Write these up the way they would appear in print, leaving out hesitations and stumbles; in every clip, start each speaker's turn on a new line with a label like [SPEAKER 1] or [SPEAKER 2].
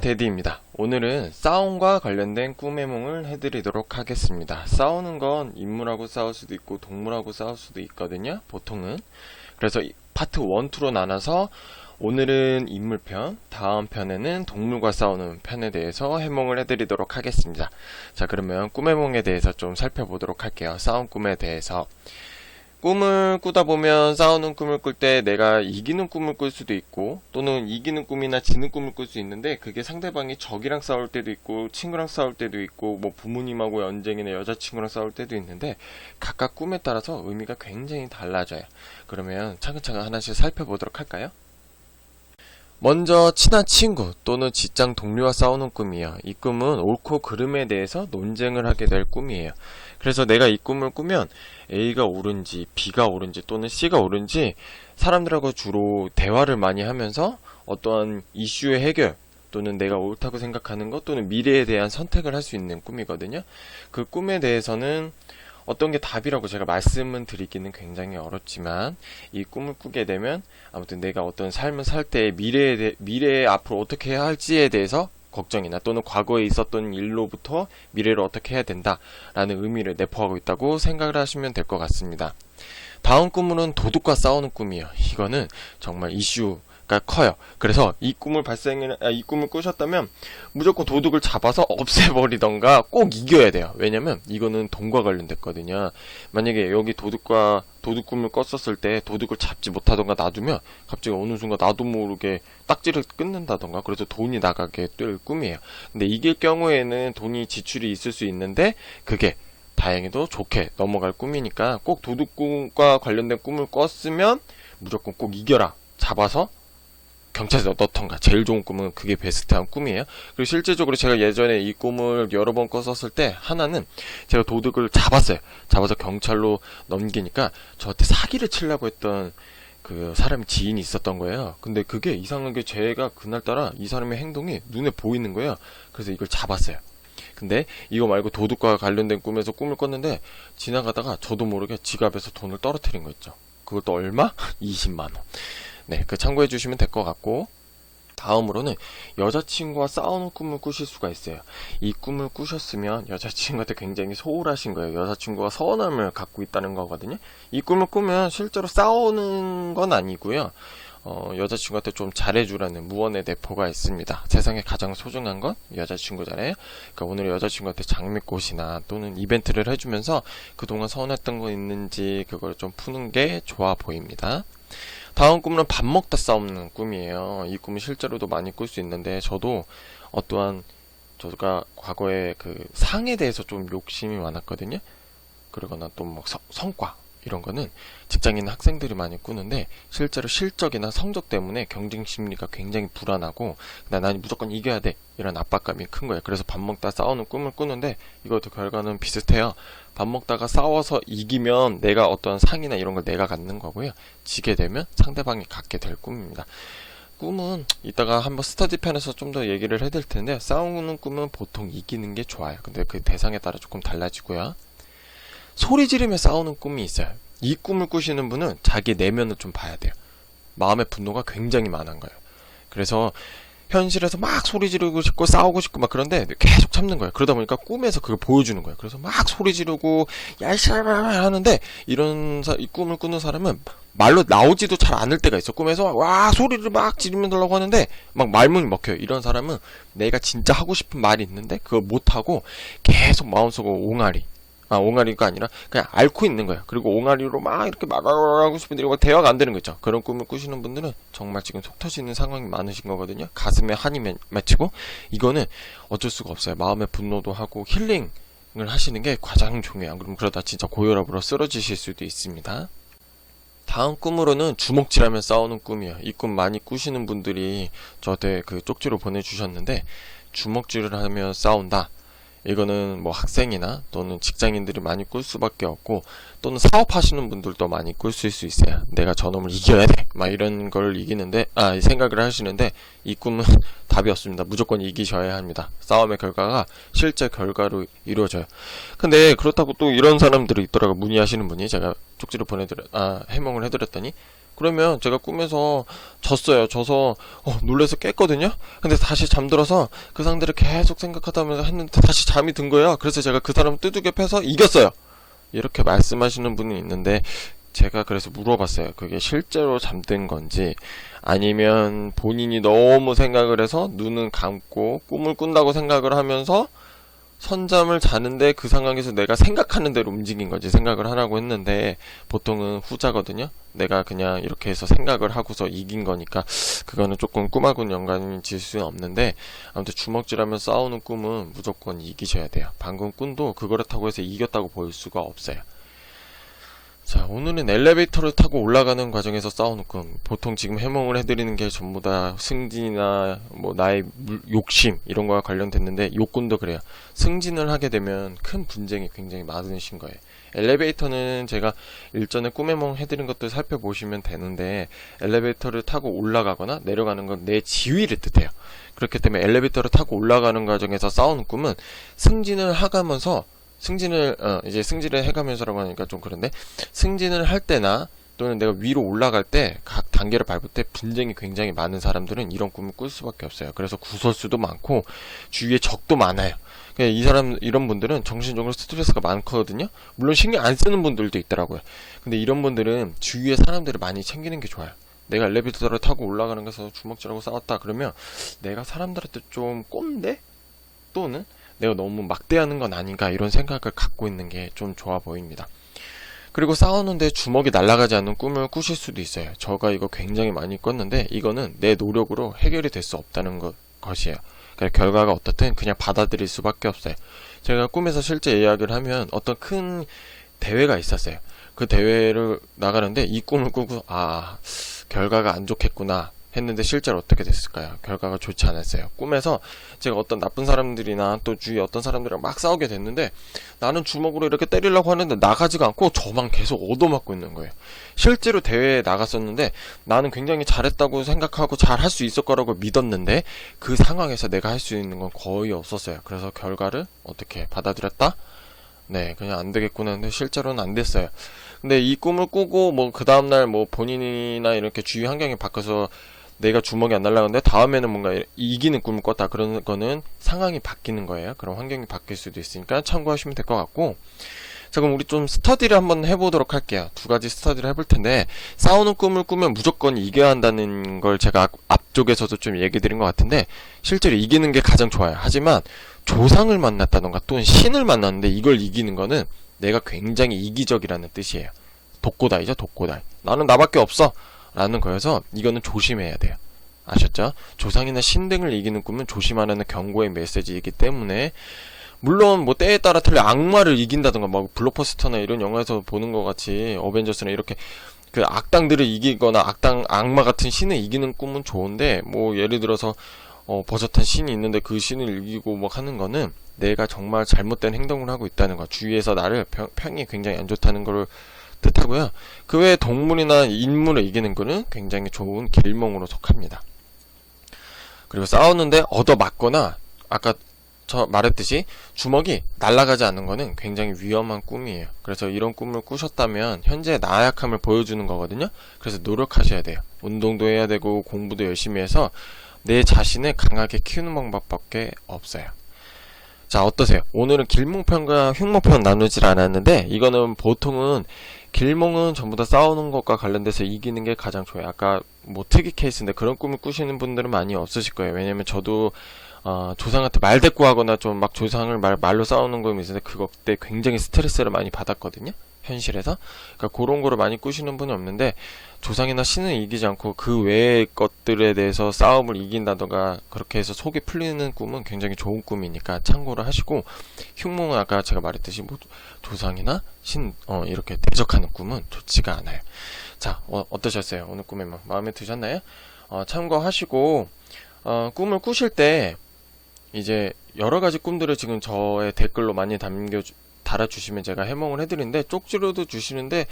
[SPEAKER 1] 데디입니다. 오늘은 싸움과 관련된 꿈해몽을 해드리도록 하겠습니다. 싸우는 건 인물하고 싸울 수도 있고 동물하고 싸울 수도 있거든요. 보통은. 그래서 파트 1, 2로 나눠서 오늘은 인물편, 다음 편에는 동물과 싸우는 편에 대해서 해몽을 해드리도록 하겠습니다. 자, 그러면 꿈해몽에 대해서 좀 살펴보도록 할게요. 싸움 꿈에 대해서. 꿈을 꾸다 보면 싸우는 꿈을 꿀 때 내가 이기는 꿈을 꿀 수도 있고 또는 이기는 꿈이나 지는 꿈을 꿀 수 있는데 그게 상대방이 적이랑 싸울 때도 있고 친구랑 싸울 때도 있고 뭐 부모님하고 언쟁이나 여자친구랑 싸울 때도 있는데 각각 꿈에 따라서 의미가 굉장히 달라져요. 그러면 차근차근 하나씩 살펴보도록 할까요? 먼저 친한 친구 또는 직장 동료와 싸우는 꿈이에요. 이 꿈은 옳고 그름에 대해서 논쟁을 하게 될 꿈이에요. 그래서 내가 이 꿈을 꾸면 A가 옳은지 B가 옳은지 또는 C가 옳은지 사람들하고 주로 대화를 많이 하면서 어떠한 이슈의 해결 또는 내가 옳다고 생각하는 것 또는 미래에 대한 선택을 할 수 있는 꿈이거든요. 그 꿈에 대해서는 어떤 게 답이라고 제가 말씀은 드리기는 굉장히 어렵지만 이 꿈을 꾸게 되면 아무튼 내가 어떤 삶을 살 때 미래에 앞으로 어떻게 해야 할지에 대해서 걱정이나 또는 과거에 있었던 일로부터 미래를 어떻게 해야 된다라는 의미를 내포하고 있다고 생각을 하시면 될 것 같습니다. 다음 꿈은 도둑과 싸우는 꿈이에요. 이거는 정말 이슈가 커요. 그래서 이 꿈을 꾸셨다면 무조건 도둑을 잡아서 없애버리던가 꼭 이겨야 돼요. 왜냐면 이거는 돈과 관련됐거든요. 만약에 여기 도둑 꿈을 꿨었을 때 도둑을 잡지 못하던가 놔두면 갑자기 어느 순간 나도 모르게 딱지를 끊는다던가 그래서 돈이 나가게 될 꿈이에요. 근데 이길 경우에는 돈이 지출이 있을 수 있는데 그게 다행히도 좋게 넘어갈 꿈이니까 꼭 도둑과 관련된 꿈을 꿨으면 무조건 꼭 이겨라. 잡아서 경찰서에 넣던가. 제일 좋은 꿈은 그게 베스트한 꿈이에요. 그리고 실제적으로 제가 예전에 이 꿈을 여러 번 꿨었을 때 하나는 제가 도둑을 잡았어요. 잡아서 경찰로 넘기니까 저한테 사기를 치려고 했던 그 사람이 지인이 있었던 거예요. 근데 그게 이상하게 제가 그날따라 이 사람의 행동이 눈에 보이는 거예요. 그래서 이걸 잡았어요. 근데 이거 말고 도둑과 관련된 꿈에서 꿈을 꿨는데 지나가다가 저도 모르게 지갑에서 돈을 떨어뜨린 거 있죠. 그것도 얼마? 20만원. 네, 그 참고해 주시면 될 것 같고 다음으로는 여자친구와 싸우는 꿈을 꾸실 수가 있어요. 이 꿈을 꾸셨으면 여자친구한테 굉장히 소홀하신 거예요. 여자친구가 서운함을 갖고 있다는 거거든요. 이 꿈을 꾸면 실제로 싸우는 건 아니고요. 여자친구한테 좀 잘해주라는 무언의 내포가 있습니다. 세상에 가장 소중한 건 여자친구잖아요. 그러니까 오늘 여자친구한테 장미꽃이나 또는 이벤트를 해주면서 그동안 서운했던 거 있는지 그걸 좀 푸는 게 좋아 보입니다. 다음 꿈은 밥 먹다 싸우는 꿈이에요. 이 꿈은 실제로도 많이 꿀 수 있는데 저도 어떠한 제가 과거에 그 상에 대해서 좀 욕심이 많았거든요. 그러거나 또 뭐 성과 이런 거는 직장인 학생들이 많이 꾸는데 실제로 실적이나 성적 때문에 경쟁 심리가 굉장히 불안하고 난 무조건 이겨야 돼 이런 압박감이 큰 거예요. 그래서 밥 먹다 싸우는 꿈을 꾸는데 이것도 결과는 비슷해요. 밥 먹다가 싸워서 이기면 내가 어떤 상이나 이런 걸 내가 갖는 거고요. 지게 되면 상대방이 갖게 될 꿈입니다. 꿈은 이따가 한번 스터디 편에서 좀 더 얘기를 해드릴 텐데 싸우는 꿈은 보통 이기는 게 좋아요. 근데 그 대상에 따라 조금 달라지고요. 소리 지르며 싸우는 꿈이 있어요. 이 꿈을 꾸시는 분은 자기 내면을 좀 봐야 돼요. 마음의 분노가 굉장히 많은 거예요. 그래서 현실에서 막 소리 지르고 싶고 싸우고 싶고 막 그런데 계속 참는 거예요. 그러다 보니까 꿈에서 그걸 보여주는 거예요. 그래서 막 소리 지르고 야이샤라 하는데 이 꿈을 꾸는 사람은 말로 나오지도 잘 않을 때가 있어. 꿈에서 와 소리를 막 지르면서 하는데 막 말문이 먹혀요. 이런 사람은 내가 진짜 하고 싶은 말이 있는데 그걸 못하고 계속 마음속으로 옹알이가 아니라 그냥 앓고 있는 거예요. 그리고 옹알이로 막 이렇게 말하고 싶은데 이거 대화가 안 되는 거 있죠. 그런 꿈을 꾸시는 분들은 정말 지금 속 터지는 상황이 많으신 거거든요. 가슴에 한이 맺히고 이거는 어쩔 수가 없어요. 마음의 분노도 하고 힐링을 하시는 게 가장 중요해요. 안 그러면 그러다 진짜 고혈압으로 쓰러지실 수도 있습니다. 다음 꿈으로는 주먹질하며 싸우는 꿈이에요. 이 꿈 많이 꾸시는 분들이 저한테 그 쪽지로 보내주셨는데 주먹질을 하며 싸운다. 이거는 뭐 학생이나 또는 직장인들이 많이 꿀 수밖에 없고 또는 사업하시는 분들도 많이 꿀 수 있어요. 내가 저놈을 이겨야 돼 막 이런 걸 생각을 하시는데 이 꿈은 답이 없습니다. 무조건 이기셔야 합니다. 싸움의 결과가 실제 결과로 이루어져요. 근데 그렇다고 또 이런 사람들이 있더라고. 문의하시는 분이 제가 쪽지를 해몽을 해드렸더니 그러면 제가 꿈에서 졌어요. 져서 놀래서 깼거든요. 근데 다시 잠들어서 그 상대를 계속 생각하다 보면 했는데 다시 잠이 든 거예요. 그래서 제가 그 사람을 두들겨 패서 이겼어요. 이렇게 말씀하시는 분이 있는데 제가 그래서 물어봤어요. 그게 실제로 잠든 건지 아니면 본인이 너무 생각을 해서 눈은 감고 꿈을 꾼다고 생각을 하면서 선잠을 자는데 그 상황에서 내가 생각하는 대로 움직인 거지 생각을 하라고 했는데 보통은 후자거든요. 내가 그냥 이렇게 해서 생각을 하고서 이긴 거니까 그거는 조금 꿈하고는 연관이 질 수는 없는데 아무튼 주먹질하면 싸우는 꿈은 무조건 이기셔야 돼요. 방금 꿈도 그거렇다고 해서 이겼다고 볼 수가 없어요. 자, 오늘은 엘리베이터를 타고 올라가는 과정에서 싸우는 꿈. 보통 지금 해몽을 해드리는 게 전부 다 승진이나 뭐 나의 욕심 이런 거와 관련됐는데 욕꿈도 그래요. 승진을 하게 되면 큰 분쟁이 굉장히 많으신 거예요. 엘리베이터는 제가 일전에 꿈해몽 해드린 것도 살펴보시면 되는데 엘리베이터를 타고 올라가거나 내려가는 건 내 지위를 뜻해요. 그렇기 때문에 엘리베이터를 타고 올라가는 과정에서 싸우는 꿈은 승진을 하가면서 이제 승진을 해가면서라고 하니까 좀 그런데 승진을 할 때나 또는 내가 위로 올라갈 때 각 단계를 밟을 때 분쟁이 굉장히 많은 사람들은 이런 꿈을 꿀 수밖에 없어요. 그래서 구설수도 많고 주위에 적도 많아요. 이런 분들은 정신적으로 스트레스가 많거든요. 물론 신경 안 쓰는 분들도 있더라고요. 근데 이런 분들은 주위에 사람들을 많이 챙기는 게 좋아요. 내가 엘리베이터를 타고 올라가는 것에서 주먹질하고 싸웠다 그러면 내가 사람들한테 좀 꼰대? 또는 내가 너무 막대하는 건 아닌가 이런 생각을 갖고 있는 게 좀 좋아 보입니다. 그리고 싸우는데 주먹이 날아가지 않는 꿈을 꾸실 수도 있어요. 저가 이거 굉장히 많이 꿨는데 이거는 내 노력으로 해결이 될 수 없다는 것이에요. 그러니까 결과가 어떻든 그냥 받아들일 수밖에 없어요. 제가 꿈에서 실제 이야기를 하면 어떤 큰 대회가 있었어요. 그 대회를 나가는데 이 꿈을 꾸고 결과가 안 좋겠구나 했는데 실제로 어떻게 됐을까요? 결과가 좋지 않았어요. 꿈에서 제가 어떤 나쁜 사람들이나 또 주위에 어떤 사람들이랑 막 싸우게 됐는데 나는 주먹으로 이렇게 때리려고 하는데 나가지가 않고 저만 계속 얻어맞고 있는 거예요. 실제로 대회에 나갔었는데 나는 굉장히 잘했다고 생각하고 잘 할 수 있을 거라고 믿었는데 그 상황에서 내가 할 수 있는 건 거의 없었어요. 그래서 결과를 어떻게 받아들였다? 네, 그냥 안 되겠구나 했는데 실제로는 안 됐어요. 근데 이 꿈을 꾸고 뭐 그 다음날 뭐 본인이나 이렇게 주위 환경이 바뀌어서 내가 주먹이 안 날라가는데 다음에는 뭔가 이기는 꿈을 꿨다. 그런 거는 상황이 바뀌는 거예요. 그럼 환경이 바뀔 수도 있으니까 참고하시면 될 것 같고. 자, 그럼 우리 좀 스터디를 한번 해보도록 할게요. 두 가지 스터디를 해볼 텐데 싸우는 꿈을 꾸면 무조건 이겨야 한다는 걸 제가 앞쪽에서도 좀 얘기 드린 것 같은데 실제로 이기는 게 가장 좋아요. 하지만 조상을 만났다던가 또는 신을 만났는데 이걸 이기는 거는 내가 굉장히 이기적이라는 뜻이에요. 독고다이죠, 독고다이. 나는 나밖에 없어 라는 거여서 이거는 조심해야 돼요. 아셨죠? 조상이나 신 등을 이기는 꿈은 조심하라는 경고의 메시지이기 때문에 물론 뭐 때에 따라 틀려 악마를 이긴다던가 막 블록버스터나 이런 영화에서 보는 것 같이 어벤져스나 이렇게 그 악당들을 이기거나 악마 같은 신을 이기는 꿈은 좋은데 뭐 예를 들어서 버젓한 신이 있는데 그 신을 이기고 막 하는 거는 내가 정말 잘못된 행동을 하고 있다는 거, 주위에서 나를 평이 굉장히 안 좋다는 걸 뜻하고요. 그 외에 동물이나 인물을 이기는 거는 굉장히 좋은 길몽으로 속합니다. 그리고 싸우는데 얻어맞거나 아까 저 말했듯이 주먹이 날아가지 않는 거는 굉장히 위험한 꿈이에요. 그래서 이런 꿈을 꾸셨다면 현재 나약함을 보여주는 거거든요. 그래서 노력하셔야 돼요. 운동도 해야 되고 공부도 열심히 해서 내 자신을 강하게 키우는 방법밖에 없어요. 자, 어떠세요? 오늘은 길몽편과 흉몽편 나누질 않았는데 이거는 보통은 길몽은 전부 다 싸우는 것과 관련돼서 이기는 게 가장 좋아요. 아까 뭐 특이 케이스인데 그런 꿈을 꾸시는 분들은 많이 없으실 거예요. 왜냐면 저도 조상한테 말대꾸하거나 좀 막 조상을 말로 싸우는 꿈이 있는데 그거 때 굉장히 스트레스를 많이 받았거든요. 현실에서. 그러니까 그런 거를 많이 꾸시는 분이 없는데 조상이나 신을 이기지 않고 그 외의 것들에 대해서 싸움을 이긴다던가 그렇게 해서 속이 풀리는 꿈은 굉장히 좋은 꿈이니까 참고를 하시고 흉몽은 아까 제가 말했듯이 뭐 조상이나 신 이렇게 대적하는 꿈은 좋지가 않아요. 자, 어떠셨어요? 오늘 꿈에 마음에 드셨나요? 참고하시고 꿈을 꾸실 때 이제 여러 가지 꿈들을 지금 저의 댓글로 많이 달아주시면 제가 해몽을 해드리는데 쪽지로도 주시는데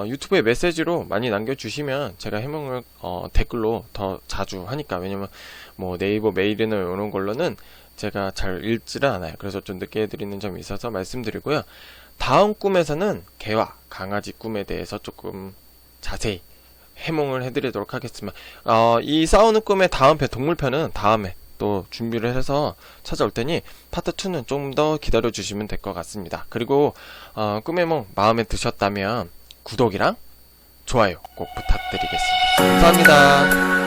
[SPEAKER 1] 유튜브에 메시지로 많이 남겨주시면 제가 해몽을 댓글로 더 자주 하니까. 왜냐면 뭐 네이버 메일이나 이런 걸로는 제가 잘 읽지를 않아요. 그래서 좀 늦게 해드리는 점이 있어서 말씀드리고요. 다음 꿈에서는 개와 강아지 꿈에 대해서 조금 자세히 해몽을 해드리도록 하겠지만, 이 싸우는 꿈의 다음 편, 동물편은 다음에 또 준비를 해서 찾아올 테니 파트 2는 좀 더 기다려 주시면 될 것 같습니다. 그리고 꿈의 몽 마음에 드셨다면 구독이랑 좋아요 꼭 부탁드리겠습니다. 감사합니다.